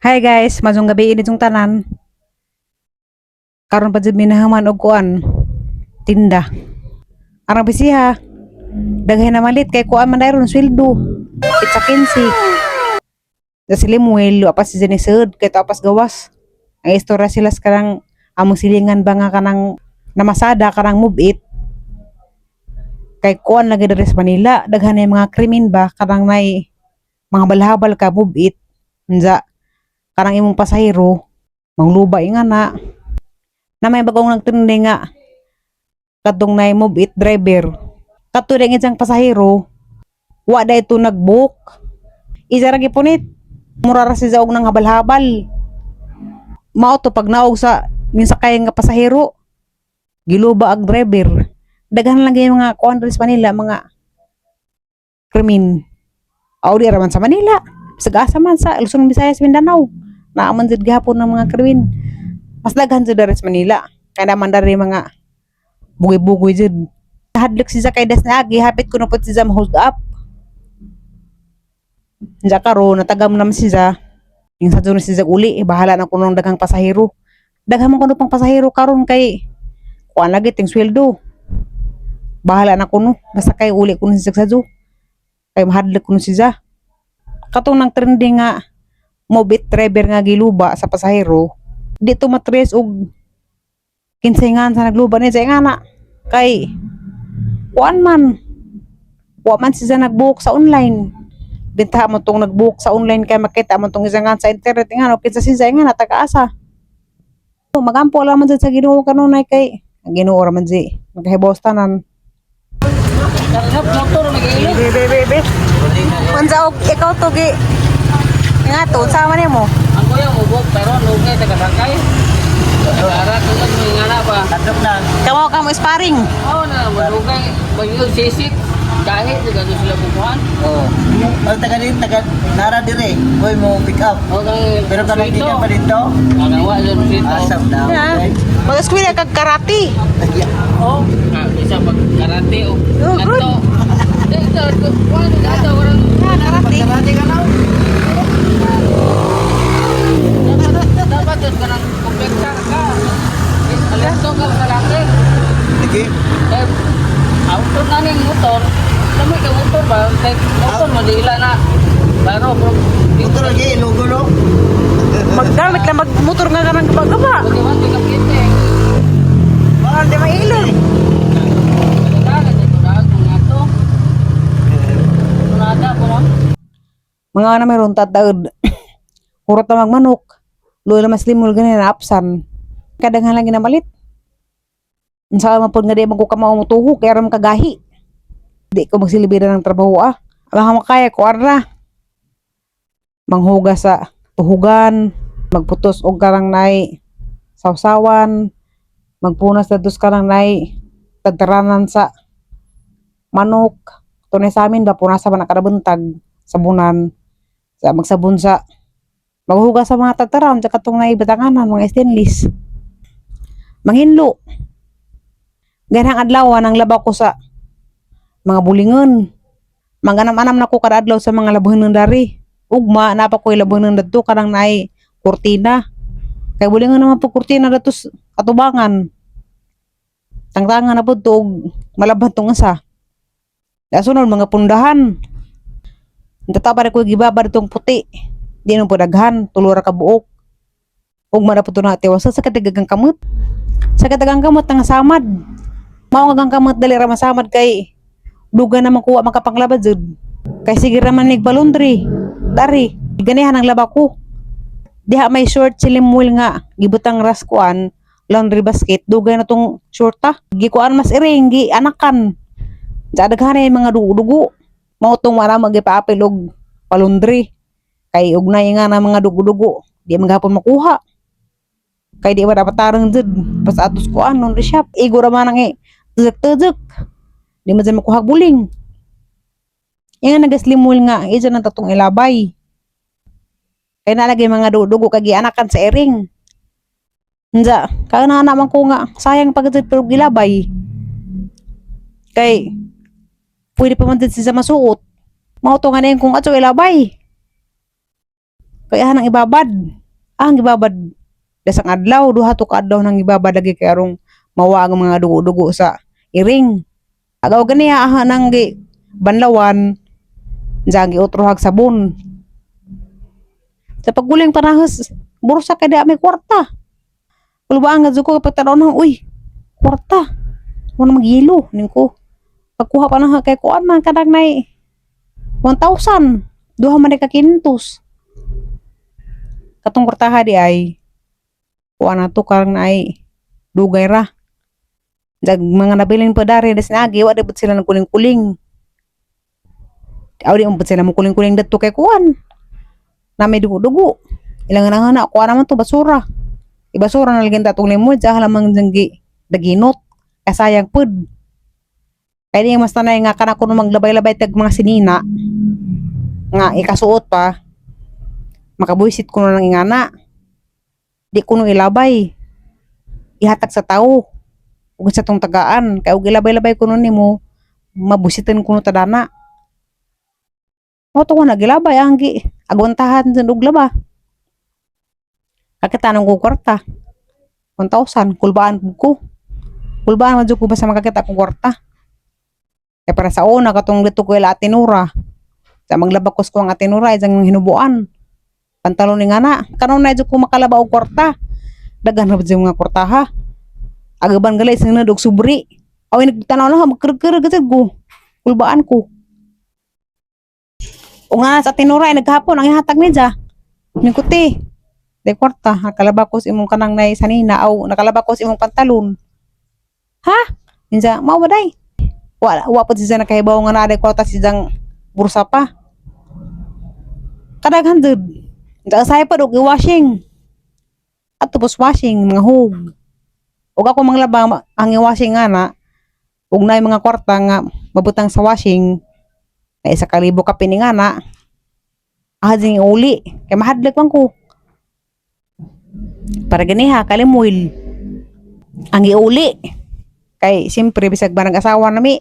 Hi guys, mazong gabi ini jung tanan. Karon pa jud minahaman og kuan, tinda. Arang bisiha, daghay na malit kay kuan man dayron sweldo. It's a 15. Da sila muel apa si Jenisud kay tapas gawas. Ang istorya sila karang among silingan ba nga kanang namasada karang move it. Kay kuan lagi dari sa Manila, daghan na yung mga krimen ba karang may mga balhabal ka move it. Unsa karang imong pasahero manglubay nga na may bagong nagtindi nga kadtong na move it driver kadto ding isang pasahero wa da ito nagbook isa ra gipunit mura ra siya og nang habal-habal mao to pag naog sa minsakay nga pasahero giluba ag driver daghan lang gyud mga kuan sa Manila mga krimen aw di ra man sa Manila sagasa man sa Luzon, Visayas, Mindanao naaman jud gihapon ng mga krimen mas daghan jud dari sa Manila kay naman dari mga bugoy-bugoy jud hadlok siya kay das na agi hapit ko na po siya hold up siya karon natagam naman siya yung sa doon siya uli bahala na kunong daghang pasahero daghang man kuno pang pasahero karon kay kuan lagi ting sweldo bahala na kuno basta kay uli kuno siya sa kay mahadlok kuno siya katong nang trending nga mobit driver nga giluba sa pasahero dito matres og kinsayngan sa nagluba ni sa ingana kay kuan man wa man siya nagbook sa online bintaha mo tong nagbook sa online kay makita mo tong isangan sa internet nga no kinsa siya nga natagaasa magampo lang man sa Ginoo kanunay kay ang Ginoo ra man di magahibos tanan Karnap motor mag-ilo. bebe unsa og ikaw to gi nga to sama nimo Ang kuya mo buk pero lugay taga-sakay. Ara tungod mo ingana ba? Kadok na. kamo sparring Oh na malugay bagyo sisit kahit juga sila bukuhan. Oh. Ang taga din, taga Nara dire. Boy mo pick up. Okay. Pero kami di ka pa dito. Nagawa dyan sito. Asam na. ha Okay. mag-eskwela kag karate Oh. Isa pag karate o. Oh, good. Kanto. Dito. Wala dito. Walang. karate ka na. Dapat doon ka ng kumpensar ka. Alerto ka sa lahat. Sige. Eh, auto na ning motor. Kami ka motor ba? Like, motor madila na. Pero, Ito lagi, lugo no? magdamit lang magmotor nga kanang gaba-gaba bagaimana tinggal kita? wala di mailog Kadang-kadang ito na ako nga to. Kunada po no? mga na mayroon tataod kurot na magmanok lulo mas limol ganin na apsan kadaghan lang ginamalit sa mapod nga di magkukamao mo tuhok kaya ram kagahi di ko magsilibira ng trabaho mga makaya ko arna manghugas sa tuhugan magputos og karang nay sawsawan magpunas na dos karang nay tagtaranan sa manok tunay sa amin ba punasa man nakarabuntag sabunan sa magsabon sa maghugas sa mga tagtaram sa katong na ibatanganan mga stainless manghinlo ganang adlaw nang labaw ko sa mga bulingon manganam-anam na ko kada adlaw sa mga labuhin dari ugma napa ko'y labuhin dadto karang naay kurtina kay bulingon naman po kurtina datos atubangan tangtangan na po to malaban tong asa dasunod mga pundahan tatapa ko gibaba ditong puti di nung po daghan tulura ka buok ug man po to na tiwasa sa katigagang kamot sa katigagang kamot nga samad mao nga kamot dali ra masamad kay duga na makuha makapanglabad jud kay sige ra man nigbalundri dari ganihan ang laba ko diha may short silimul nga gibutang raskuan laundry basket dugay na tong shorta gikuan mas iring gi anakan sa daghanay mga dugo-dugo mao tong wala magipaapil og palundri kay ugnay nga na mga dugo-dugo di man gahapon makuha kay di ba dapat tarang jud pas atos kuan laundry shop igura man ang tuzak-tuzak di man dyan makuha buling yan nga nagaslimul nga isa na tatong ilabay kaya nalagay mga dugo kagi anakan sa ering nja kaya na naman ko nga sayang pagkatid pero gilabay kay pwede pa man din siya masuot mao to nga na yung kung atso ilabay Kaya nang ibabad. Ang ibabad dasang adlaw, duha to ka adlaw nang ibabad lagi kay arong mawa ang mga dugo-dugo sa iring. Agaw gani nang gi banlawan, jagi utrohag sabon. Sa pagguling panahos, bursa kay di may kwarta. Kulbaan nga ko kapag tanaw na, uy, kwarta. Muna magyelo, ning ko. Pagkuha pa na kay kuan man kadang nay 1,000. Duha man ka 500. Katong kwartaha di ay kuan na to karang nay dugay ra. Jag mga nabilin pa dari das nagi wa dapat sila nagkuling-kuling. Aw di umpot sila mo kuling-kuling dadto kay kuan. Na may dugo-dugo. Ilang na kuan naman to basura. Ibasura na lagyan tatong limod sa halamang janggi daginot. Kasayang pud. Kaya di mas tanay nga kana kuno maglabay-labay tag mga sinina nga ikasuot pa makabuisit kuno nang ingana. Di kuno ilabay. Ihatag sa tao. Ug sa tong tagaan kay ug ilabay-labay kuno nimo mabusitan kuno tadana. Mo to na gilabay anggi agwantahan sa laba. Kakitanong ko kwarta. 1,000 kulbaan ko. Kulbaan man jud ko basta makakita ko kwarta. Kaya para sa una katong dito ko ila atinura. Sa maglabakos ko ang atinura isang hinubuan. Pantalon ni ngana. Kanon na jud ko makalaba og kwarta. Daghan ra jud mga kwartaha. Agaban galay sing nadog subri. Aw nagtanaw na magkerker gud ko. Kulbaan ko. O nga sa atinura ay naghapon ang ihatag ni ja. Nikuti. Day kwarta nakalabakos imong kanang nay sanina aw nakalabakos imong pantalon. Ha? Inja mao ba day? Wa pa siya nakahibaw nga na day kwarta siyang bursa pa. Kadaghan jud. Inja say pa og i-washing. At tapos washing mga hug. Ug ako manglaba ang i-washing ana ug nay mga kwarta nga mabutang sa washing ay sa kalibo ka piningana. Ahading uli kay mahadlok man ko. Para ganiha kalimuil ang iuli kay siyempre bisag barang asawa nami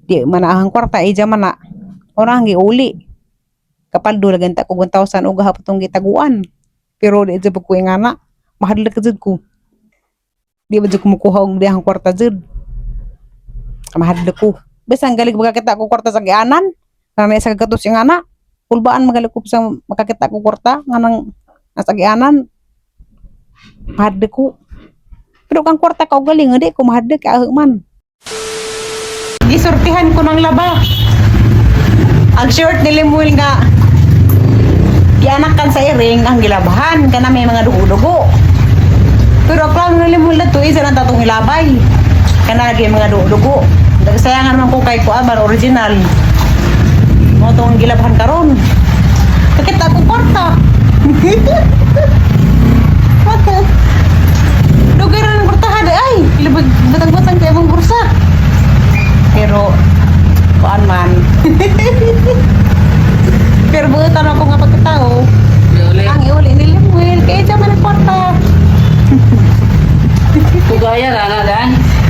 di manahang kwarta ija man na ora ang iuli kapaldo lagan ta ko 1,000 og gahapon tong gitaguan pero di jud ko ingana mahadlok jud ko di ba jud ko mukuha og dihang kwarta jud mahadlok ko bisan galig makakita ko kwarta sa gianan kana sa kagatos ingana kulbaan magalig ko sa makakita ko kwarta nganang nasa gianan mahadlok ko. Pero kang kwarta ka galing, hindi ko mahadlok kay man. Gisortihan ko ng laba. Ang short ni Limuel nga gianakan sa iring ang gilabahan kana may mga dugo-dugo. Pero ang plano ni Limuel na to isa lang tatong ilabay. Kana lagi mga dugo-dugo. Nagsayangan man ko kay Kuabar original. Mo tong gilabahan karon. Kakita ko kwarta. Dugay ra ng kwartahan ay ilabag batang-batang kay imong bursa. Pero kuan man. Pero buutan ako nga pagkatao. Ang iuli ni Limuel kay siya man ang kwarta. Tugaya ra na dan.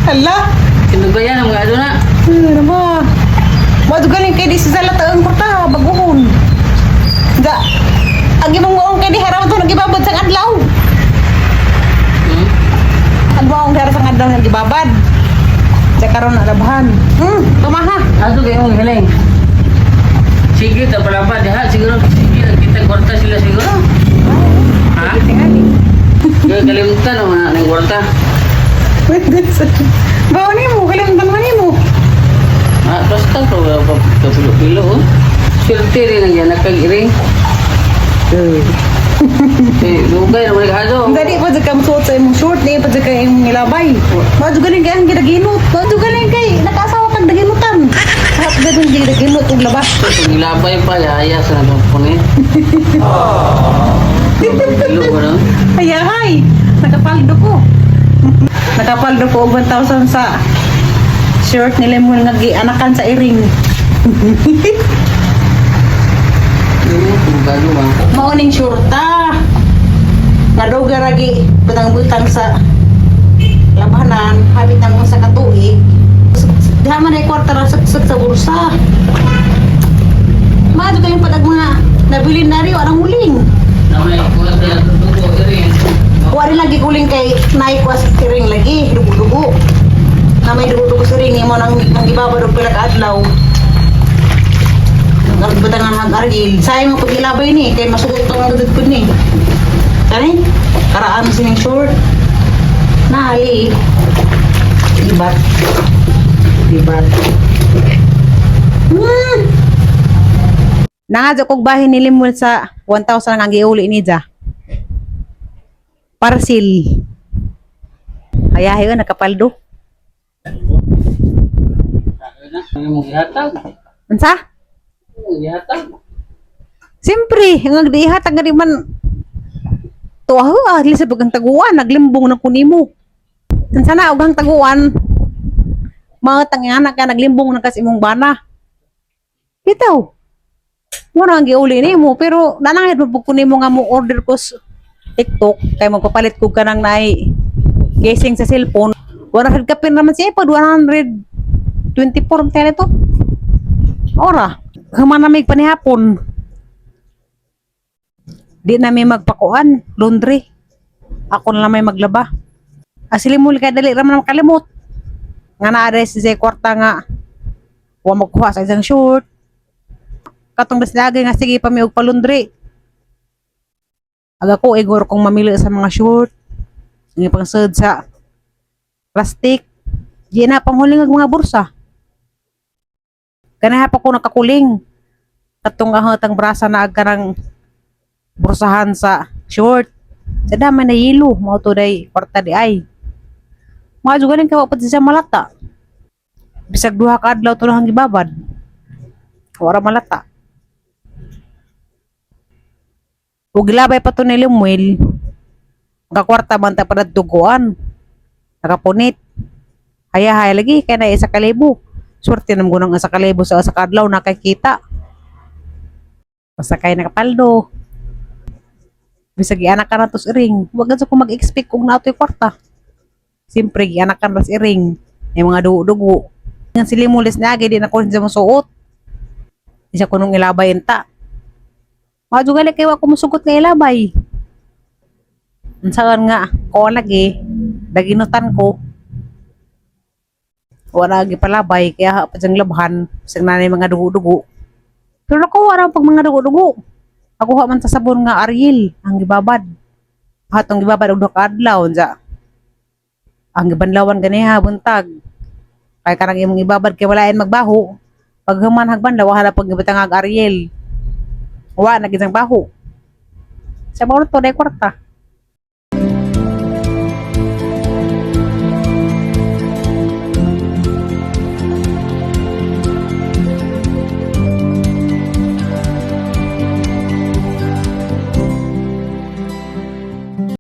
Hala. Tinugaya na mga aduna. Ano ba? Mo galing kay di sa lataang kwarta baguhon. Da. Ang imong muong kay di haraw to nagibabad sang adlaw. Adlaw ang haraw sang adlaw nagibabad. Sa karon na labahan. Tumaha. Ato kay mong hiling. Sige ta palabad ha siguro sige kita kwarta sila siguro. Ha? Kaya kalimutan o nga ng kwarta. Bawa ni mo, kalimutan man ni mo. Ah, basta to kapilo-pilo oh. Swerte rin ang yan nakagiring. Lugay na mga kado. Dali pa sa kamsuot sa imong short, di pa sa imong nilabay. Bawa galing kay ang ginaginot. Bawa galing kay nakasawa kang daginutan. Lahat ganun ginaginot og labas. Itong ilabay pa, yaya sa nagpapon eh. Kilo ba no? Ayahay, nakapaldo ko. Nakapaldo ko og 1,000 sa shirt ni Lemon nga gianakan sa iring. Yung gado ba? Mauning shorta. Naduga ragi butang-butang sa labanan, habit ang sa katuig. Diha man ay kwarta ra sa bursa. Maado kayong padag mga Nabili na rin, anong huling. Namay ko sa dugo rin. Wari lagi kuling kay naik was siring lagi, dugo-dugo. Na may dugo-dugo siring, mo nang ibaba doon pila ka adlaw. Ang batangan hag argil. Sayang mo pag ilabay ni, kay masugot pa nga dudod ko ni. Kani? Karaan sining short. Nali. Ibat. Ibat. Nangadyo kog bahin nilimol sa 1,000 ang giuli ni Ja. Parcel. Ayahe ka nakapaldo. Ano mo gihatag? Unsa? Gihatag. Siyempre, ang nagdihatag nga di man tuwa at least sa bagang taguan, naglimbong na kunimo. Unsa na, ugang taguan, mga tangyanak ka, naglimbong na kasi imong bana. Bitaw. Muna ang giuli ni mo, pero nanangit mo kunimo nga mo order ko sa TikTok, kaya magpapalit ko ka ng nai casing sa cellphone. 100 ka pin naman siya, pag 124 tele to. Ora, humanamig panihapon. Di na may magpakuan, laundry. Ako na lang may maglaba. Asilimul kay dali raman makalimot. Nga na-address si kwarta nga wa magkuha sa isang short. Katong daslagay nga sige pa may og palundry. Aga ko igor kong mamili sa mga short. Nga pang sud sa plastic. Di na panghuling ang mga bursa. Kanaha pa ko nakakuling. Katong ahatang brasa na agka ng bursahan sa short. Sa dama na yelo, mao to day kwarta di ay. Mga juga rin kawapat siya malata. Bisag duha ka adlaw to lang gibabad. Wala malata. Ug gilabay pa to ni Limuel. Kakwarta man ta para duguan. Nakapunit. Haya-haya lagi kay na isa kalibo. Swerte nam gunang isa kalibo sa kadlaw nakakita. Basta kay nakapaldo. Bisag anak ka na tos iring. Huwag ko mag-expect kung na ito'y kwarta. Siyempre, anak ka na tos iring. May mga dugo-dugo. Nga silimulis na agay, di na ko siya masuot. Di siya kunong ilabay ta. Mga jugali kayo ako musugot nga ilabay. Ansagan nga, ko lagi, daginutan ko. Wala lagi palabay, kaya pa siyang labhan. Sa nanay mga dugo-dugo. Pero nakuha pag mga dugo-dugo. Ako man sa sabon nga Ariel, ang gibabad. Hatong gibabad og adlaw unsa. Ang gibanlawan ganiha buntag. Kay kanang imong ibabad kay walain magbaho. Pag human hagbanlaw wala pag gibutang ag Ariel. Wa na gisang baho. Sa bawal to day kwarta.